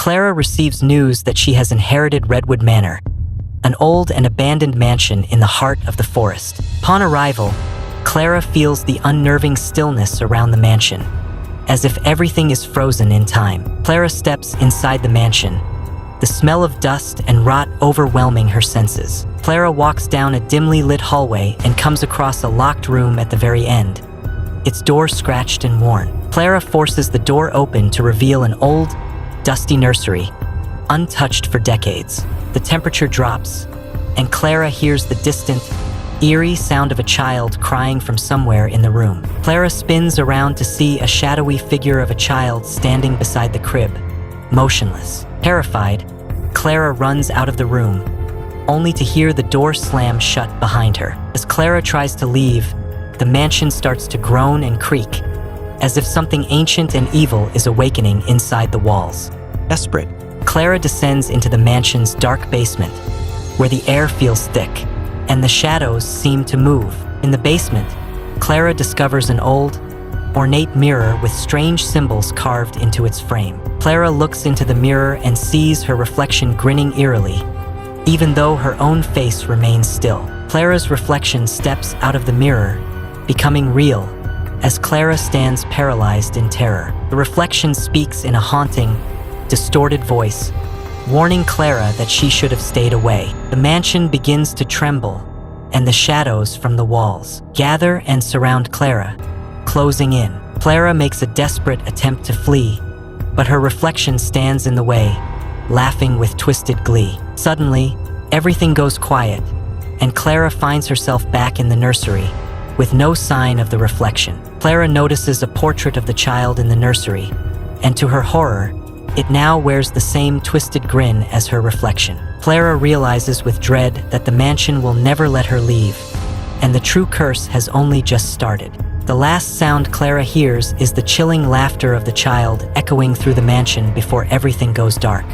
Clara receives news that she has inherited Redwood Manor, an old and abandoned mansion in the heart of the forest. Upon arrival, Clara feels the unnerving stillness around the mansion, as if everything is frozen in time. Clara steps inside the mansion, the smell of dust and rot overwhelming her senses. Clara walks down a dimly lit hallway and comes across a locked room at the very end, its door scratched and worn. Clara forces the door open to reveal an old, dusty nursery, untouched for decades. The temperature drops, and Clara hears the distant, eerie sound of a child crying from somewhere in the room. Clara spins around to see a shadowy figure of a child standing beside the crib, motionless. Terrified, Clara runs out of the room, only to hear the door slam shut behind her. As Clara tries to leave, the mansion starts to groan and creak, as if something ancient and evil is awakening inside the walls. Desperate. Clara descends into the mansion's dark basement, where the air feels thick, and the shadows seem to move. In the basement, Clara discovers an old, ornate mirror with strange symbols carved into its frame. Clara looks into the mirror and sees her reflection grinning eerily, even though her own face remains still. Clara's reflection steps out of the mirror, becoming real, as Clara stands paralyzed in terror. The reflection speaks in a haunting, distorted voice, warning Clara that she should have stayed away. The mansion begins to tremble, and the shadows from the walls gather and surround Clara, closing in. Clara makes a desperate attempt to flee, but her reflection stands in the way, laughing with twisted glee. Suddenly, everything goes quiet, and Clara finds herself back in the nursery, with no sign of the reflection. Clara notices a portrait of the child in the nursery, and to her horror, it now wears the same twisted grin as her reflection. Clara realizes with dread that the mansion will never let her leave, and the true curse has only just started. The last sound Clara hears is the chilling laughter of the child echoing through the mansion before everything goes dark.